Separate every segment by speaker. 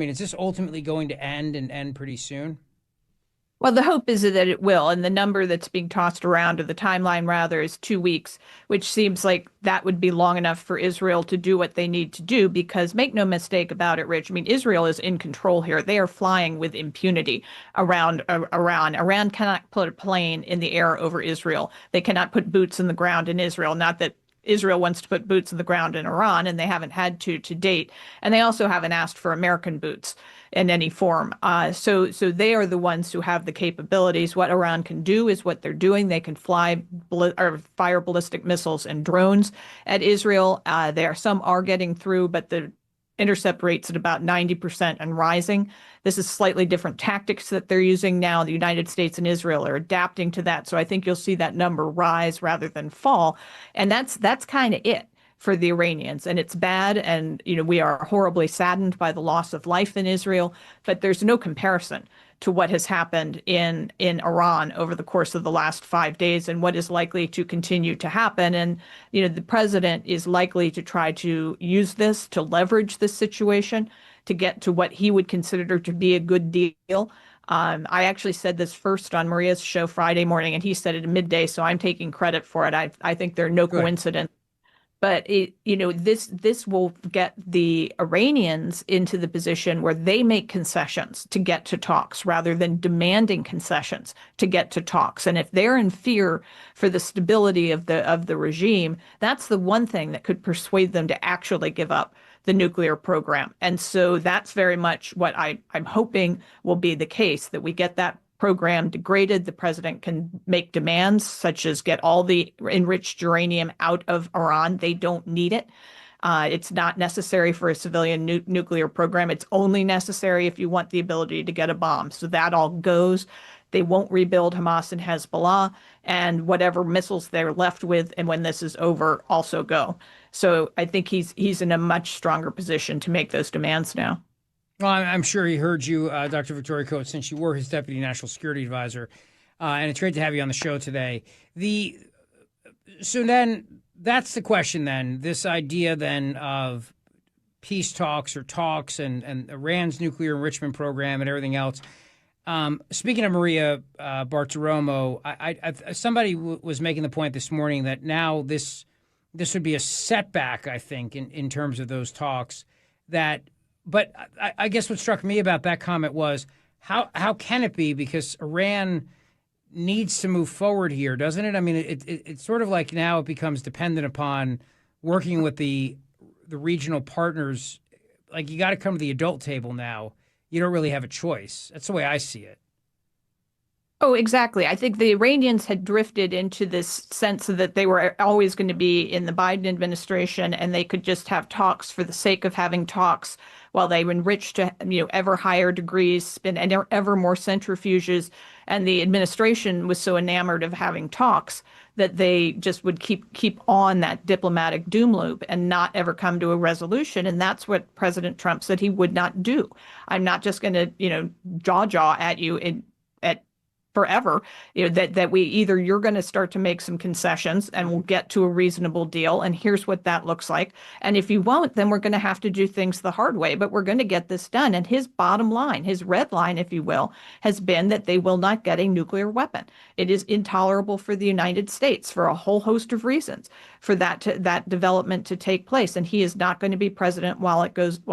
Speaker 1: I mean, is this ultimately going to end and end pretty soon?
Speaker 2: Well, the hope is that it will, and the number that's being tossed around, or the timeline rather, is 2 weeks, which seems like that would be long enough for Israel to do what they need to do. Because make no mistake about it, Rich. I mean, Israel is in control here. They are flying with impunity around Iran. Iran cannot put a plane in the air over Israel. They cannot put boots in the ground in Israel. Not that Israel wants to put boots in the ground in Iran, and they haven't had to date. And they also haven't asked for American boots in any form. So they are the ones who have the capabilities. What Iran can do is what they're doing. They can fly or fire ballistic missiles and drones at Israel. Some are getting through, but the intercept rate's at about 90% and rising. This is slightly different tactics that they're using now. The United States and Israel are adapting to that. So I think you'll see that number rise rather than fall. And that's kind of it for the Iranians. And it's bad. And, we are horribly saddened by the loss of life in Israel, but there's no comparison to what has happened in Iran over the course of the last 5 days and what is likely to continue to happen. And, the president is likely to try to use this to leverage this situation to get to what he would consider to be a good deal. I actually said this first on Maria's show Friday morning, and he said it at midday, so I'm taking credit for it. I think there are no
Speaker 1: Good.
Speaker 2: coincidence, but this will get the Iranians into the position where they make concessions to get to talks rather than demanding concessions to get to talks. And if they're in fear for the stability of the regime, that's the one thing that could persuade them to actually give up the nuclear program. And so that's very much what I'm hoping will be the case, that we get that program degraded. The president can make demands such as get all the enriched uranium out of Iran. They don't need it. It's not necessary for a civilian nuclear program. It's only necessary if you want the ability to get a bomb. So that all goes. They won't rebuild Hamas and Hezbollah, and whatever missiles they're left with, and when this is over, also go. So I think he's in a much stronger position to make those demands now.
Speaker 1: Well, I'm sure he heard you, Dr. Victoria Coates, since you were his deputy national security advisor, and it's great to have you on the show today. So then that's the question. Then this idea then of peace talks or talks and Iran's nuclear enrichment program and everything else. Speaking of Maria Bartiromo, somebody was making the point this morning that now this would be a setback, I think, in terms of those talks. But I guess what struck me about that comment was how can it be? Because Iran needs to move forward here, doesn't it? I mean, it's sort of like now it becomes dependent upon working with the regional partners. Like you got to come to the adult table now. You don't really have a choice. That's the way I see it.
Speaker 2: Oh, exactly. I think the Iranians had drifted into this sense that they were always going to be in the Biden administration and they could just have talks for the sake of having talks while they enrich to, ever higher degrees, spin ever more centrifuges. And the administration was so enamored of having talks that they just would keep on that diplomatic doom loop and not ever come to a resolution. And that's what President Trump said he would not do. I'm not just going to, jaw at you at forever, that we either you're going to start to make some concessions and we'll get to a reasonable deal. And here's what that looks like. And if you won't, then we're going to have to do things the hard way, but we're going to get this done. And his bottom line, his red line, if you will, has been that they will not get a nuclear weapon. It is intolerable for the United States for a whole host of reasons for that development to take place. And he is not going to be president while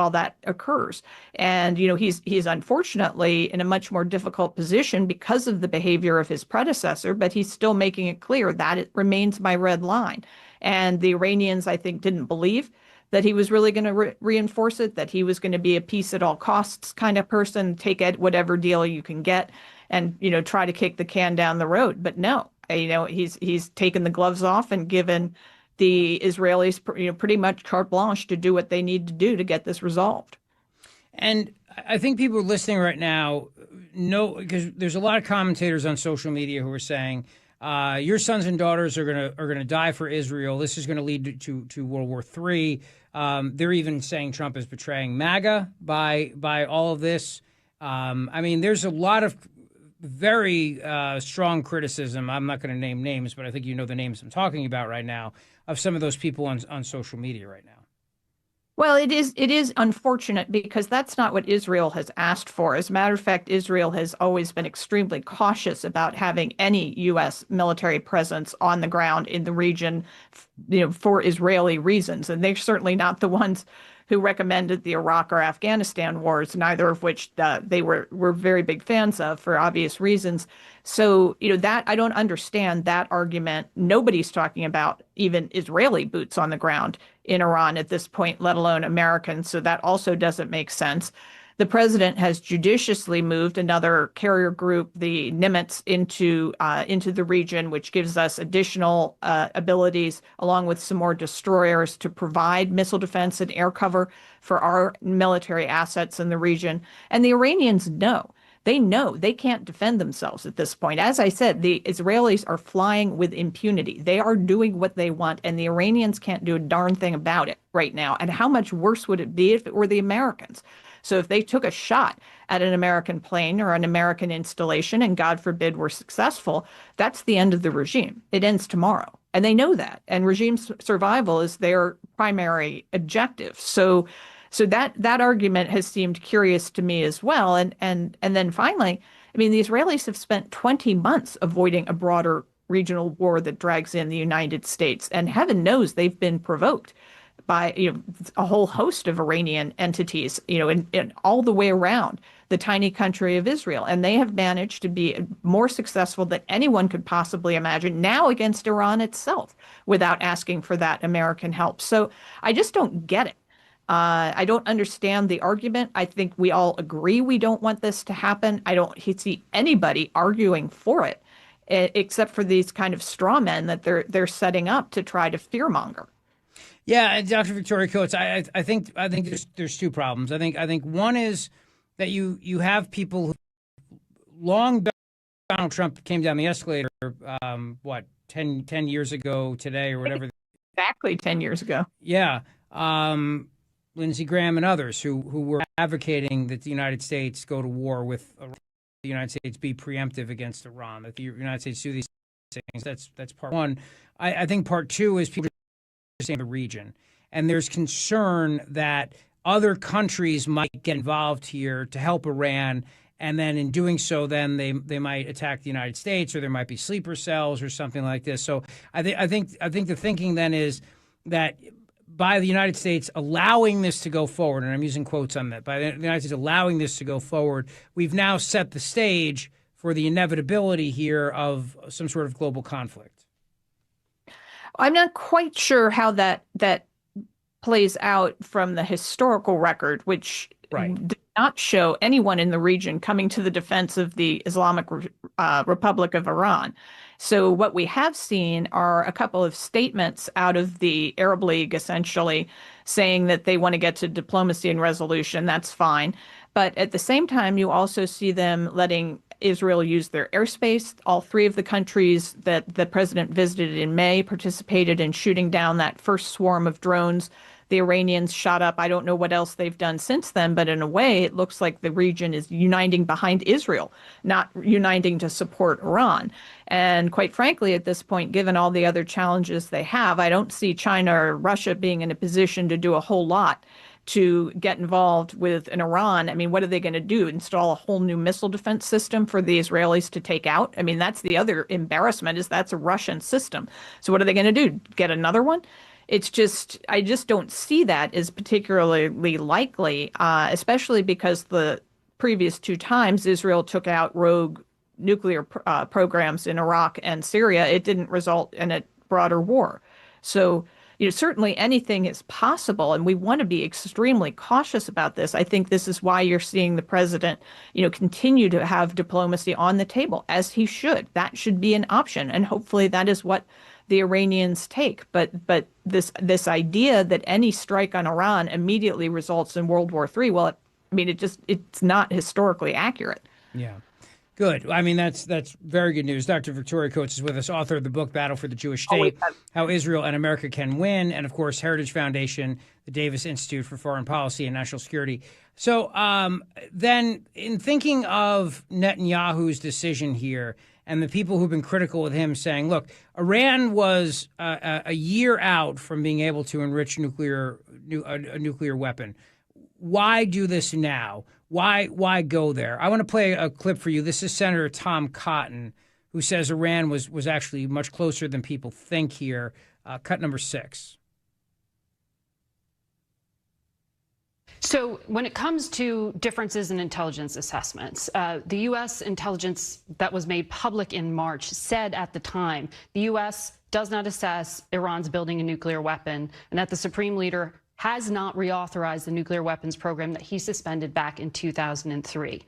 Speaker 2: that occurs. And, he's unfortunately in a much more difficult position because of the behavior of his predecessor, but he's still making it clear that it remains my red line. And the Iranians, I think, didn't believe that he was really going to reinforce it, that he was going to be a peace at all costs kind of person, take it whatever deal you can get and, try to kick the can down the road. But no, he's taken the gloves off and given the Israelis, pretty much carte blanche to do what they need to do to get this resolved.
Speaker 1: And I think people listening right now know, because there's a lot of commentators on social media who are saying your sons and daughters are gonna die for Israel. This is going to lead to World War III. They're even saying Trump is betraying MAGA by all of this. I mean, there's a lot of very strong criticism. I'm not going to name names, but I think you know the names I'm talking about right now of some of those people on social media right now.
Speaker 2: Well, it is unfortunate because that's not what Israel has asked for. As a matter of fact, Israel has always been extremely cautious about having any U.S. military presence on the ground in the region, for Israeli reasons. And they're certainly not the ones who recommended the Iraq or Afghanistan wars, neither of which they were very big fans of for obvious reasons. So, that I don't understand that argument. Nobody's talking about even Israeli boots on the ground in Iran at this point, let alone Americans. So that also doesn't make sense. The president has judiciously moved another carrier group, the Nimitz, into the region, which gives us additional abilities, along with some more destroyers, to provide missile defense and air cover for our military assets in the region. And the Iranians know. They know they can't defend themselves at this point. As I said, the Israelis are flying with impunity. They are doing what they want, and the Iranians can't do a darn thing about it right now. And how much worse would it be if it were the Americans? So if they took a shot at an American plane or an American installation, and God forbid were successful, that's the end of the regime. It ends tomorrow. And they know that. And regime survival is their primary objective. So that argument has seemed curious to me as well. And then finally, I mean, the Israelis have spent 20 months avoiding a broader regional war that drags in the United States. And heaven knows they've been provoked by a whole host of Iranian entities, and all the way around the tiny country of Israel. And they have managed to be more successful than anyone could possibly imagine now against Iran itself without asking for that American help. So I just don't get it. I don't understand the argument. I think we all agree we don't want this to happen. I don't see anybody arguing for it, except for these kind of straw men that they're setting up to try to fearmonger.
Speaker 1: Yeah, Dr. Victoria Coates, I think there's two problems. I think one is that you have people who long Donald Trump came down the escalator, 10 years ago today or whatever.
Speaker 2: Exactly 10 years ago.
Speaker 1: Yeah. Lindsey Graham and others who were advocating that the United States go to war with Iran, the United States be preemptive against Iran, that the United States do these things. That's part one. I think part two is people understand the region. And there's concern that other countries might get involved here to help Iran. And then in doing so, then they might attack the United States, or there might be sleeper cells or something like this. So I think the thinking then is that by the United States allowing this to go forward, and I'm using quotes on that, by the United States allowing this to go forward, we've now set the stage for the inevitability here of some sort of global conflict.
Speaker 2: I'm not quite sure how that plays out from the historical record, which did not show anyone in the region coming to the defense of the Islamic Republic of Iran. So what we have seen are a couple of statements out of the Arab League, essentially saying that they want to get to diplomacy and resolution. That's fine. But at the same time, you also see them letting Israel use their airspace. All three of the countries that the president visited in May participated in shooting down that first swarm of drones. The Iranians shot up. I don't know what else they've done since then, but in a way, it looks like the region is uniting behind Israel, not uniting to support Iran. And quite frankly, at this point, given all the other challenges they have, I don't see China or Russia being in a position to do a whole lot to get involved with an Iran. I mean, what are they going to do? Install a whole new missile defense system for the Israelis to take out? I mean, that's the other embarrassment, is that's a Russian system. So what are they going to do? Get another one? I just don't see that as particularly likely, especially because the previous two times Israel took out rogue nuclear programs in Iraq and Syria, it didn't result in a broader war. So, certainly anything is possible, and we want to be extremely cautious about this. I think this is why you're seeing the president, continue to have diplomacy on the table, as he should. That should be an option, and hopefully that is what the Iranians take. But this idea that any strike on Iran immediately results in World War III, well, it's not historically accurate.
Speaker 1: Yeah. Good. I mean, that's very good news. Dr. Victoria Coates is with us, author of the book Battle for the Jewish State, How Israel and America Can Win, and, of course, Heritage Foundation, the Davis Institute for Foreign Policy and National Security. So then in thinking of Netanyahu's decision here and the people who've been critical with him saying, look, Iran was a year out from being able to enrich a nuclear weapon. Why do this now? Why go there? I want to play a clip for you. This is Senator Tom Cotton, who says Iran was actually much closer than people think here. Cut number 6.
Speaker 3: So when it comes to differences in intelligence assessments, the U.S. intelligence that was made public in March said at the time the U.S. does not assess Iran's building a nuclear weapon, and that the Supreme Leader has not reauthorized the nuclear weapons program that he suspended back in 2003.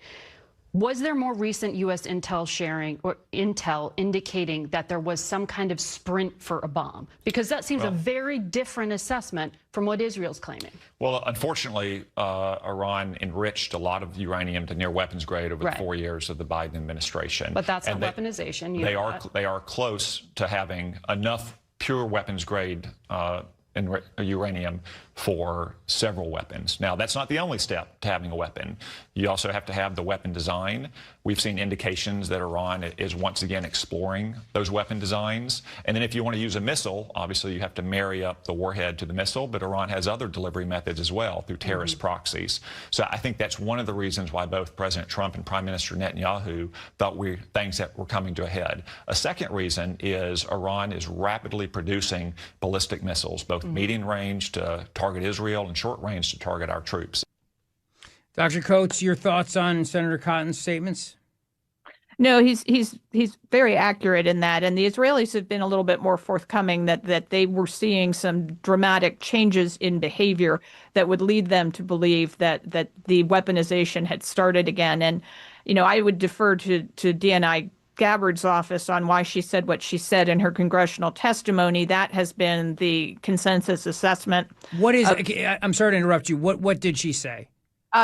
Speaker 3: Was there more recent U.S. intel sharing or intel indicating that there was some kind of sprint for a bomb? Because that seems a very different assessment from what Israel's claiming.
Speaker 4: Well, unfortunately, Iran enriched a lot of uranium to near weapons grade over the 4 years of the Biden administration.
Speaker 3: But that's not weaponization.
Speaker 4: They are close to having enough pure weapons grade uranium for several weapons. Now, that's not the only step to having a weapon. You also have to have the weapon design. We've seen indications that Iran is once again exploring those weapon designs. And then if you want to use a missile, obviously you have to marry up the warhead to the missile, but Iran has other delivery methods as well through terrorist proxies. So I think that's one of the reasons why both President Trump and Prime Minister Netanyahu thought things that were coming to a head. A second reason is Iran is rapidly producing ballistic missiles, both medium range to target Israel and short range to target our troops.
Speaker 1: Dr. Coates, your thoughts on Senator Cotton's statements?
Speaker 2: No, he's very accurate in that, and the Israelis have been a little bit more forthcoming that they were seeing some dramatic changes in behavior that would lead them to believe that the weaponization had started again. And I would defer to DNI Gabbard's office on why she said what she said in her congressional testimony. That has been the consensus assessment.
Speaker 1: What is? I'm sorry to interrupt you. What did she say?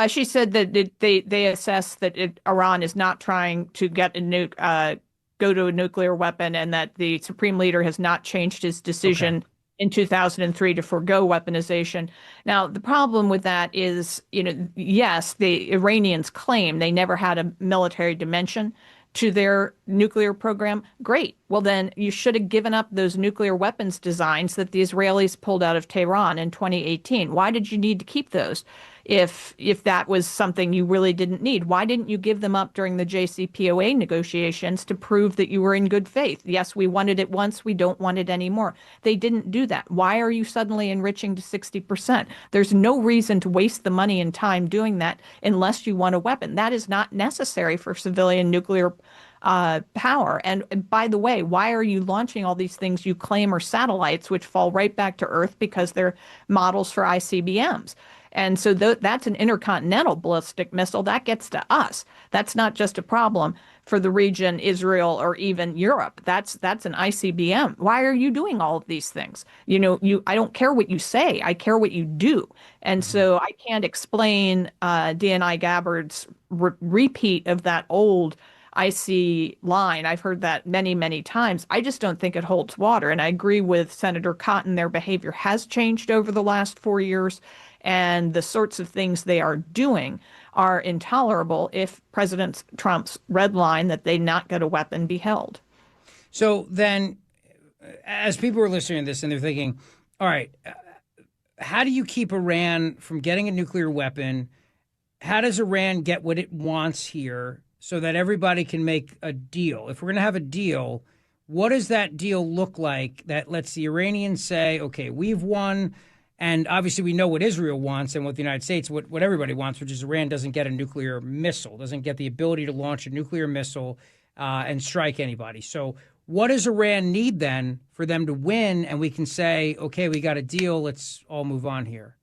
Speaker 2: She said that they assess that Iran is not trying to go to a nuclear weapon, and that the Supreme Leader has not changed his decision in 2003 to forego weaponization. Now, the problem with that is, yes, the Iranians claim they never had a military dimension to their nuclear program. Great. Well, then you should have given up those nuclear weapons designs that the Israelis pulled out of Tehran in 2018. Why did you need to keep those if that was something you really didn't need? Why didn't you give them up during the JCPOA negotiations to prove that you were in good faith? Yes, we wanted it once, we don't want it anymore. They didn't do that. Why are you suddenly enriching to 60%? There's no reason to waste the money and time doing that unless you want a weapon. That is not necessary for civilian nuclear power. And by the way, why are you launching all these things you claim are satellites, which fall right back to Earth because they're models for ICBMs? And so that's an intercontinental ballistic missile that gets to us. That's not just a problem for the region, Israel, or even Europe. That's an ICBM. Why are you doing all of these things? I don't care what you say. I care what you do. And so I can't explain DNI Gabbard's repeat of that old IC line. I've heard that many, many times. I just don't think it holds water. And I agree with Senator Cotton. Their behavior has changed over the last 4 years. And the sorts of things they are doing are intolerable if President Trump's red line that they not get a weapon be held.
Speaker 1: So then, as people are listening to this and they're thinking, all right, how do you keep Iran from getting a nuclear weapon? How does Iran get what it wants here so that everybody can make a deal? If we're going to have a deal, what does that deal look like that lets the Iranians say, okay, we've won? And obviously we know what Israel wants and what the United States, what everybody wants, which is Iran doesn't get a nuclear missile, doesn't get the ability to launch a nuclear missile and strike anybody. So what does Iran need then for them to win? And we can say, okay, we got a deal. Let's all move on here.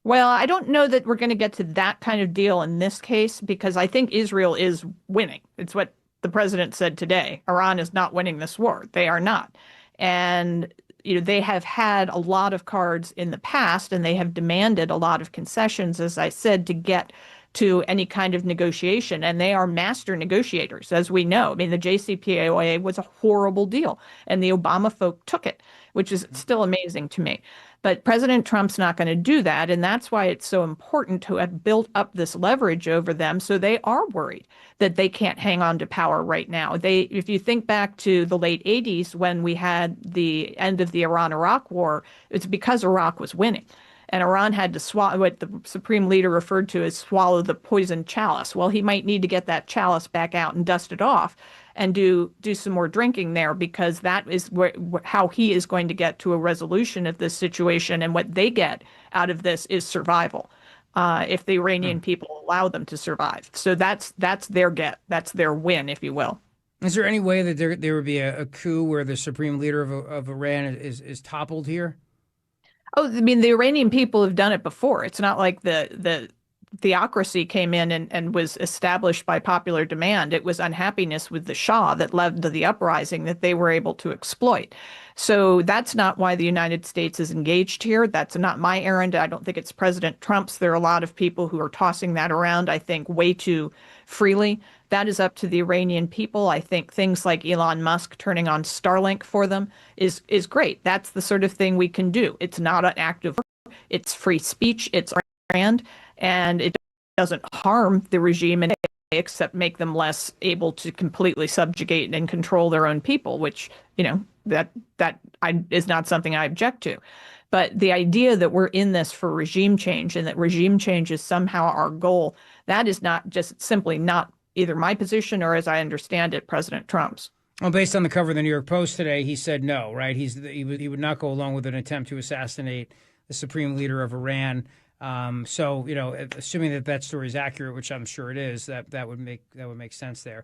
Speaker 2: Well, I don't know that we're going to get to that kind of deal in this case, because I think Israel is winning. It's what the president said today. Iran is not winning this war. They are not. And they have had a lot of cards in the past, and they have demanded a lot of concessions, as I said, to get to any kind of negotiation. And they are master negotiators, as we know. I mean, the JCPOA was a horrible deal, and the Obama folk took it, which is still amazing to me. But President Trump's not going to do that. And that's why it's so important to have built up this leverage over them. So they are worried that they can't hang on to power right now. If you think back to the late 80s when we had the end of the Iran-Iraq war, it's because Iraq was winning. And Iran had to swallow what the supreme leader referred to as swallow the poison chalice. Well, he might need to get that chalice back out and dust it off and do some more drinking there, because that is how he is going to get to a resolution of this situation. And what they get out of this is survival, if the Iranian people allow them to survive. So that's their get. That's their win, if you will.
Speaker 1: Is there any way that there would be a coup where the supreme leader of Iran is toppled here?
Speaker 2: Oh, I mean, the Iranian people have done it before. It's not like the theocracy came in and was established by popular demand. It was unhappiness with the Shah that led to the uprising that they were able to exploit. So that's not why the United States is engaged here. That's not my errand. I don't think it's President Trump's. There are a lot of people who are tossing that around, I think, way too freely. That is up to the Iranian people. I think things like Elon Musk turning on Starlink for them is great. That's the sort of thing we can do. It's not an act of war. It's free speech. It's brand, and it doesn't harm the regime in any way except make them less able to completely subjugate and control their own people, which, that is not something I object to. But the idea that we're in this for regime change and that regime change is somehow our goal, that is not just simply not either my position or, as I understand it, President Trump's.
Speaker 1: Well, based on the cover of the New York Post today, he said no, right? He would not go along with an attempt to assassinate the supreme leader of Iran. So, assuming that story is accurate, which I'm sure it is, that would make sense there.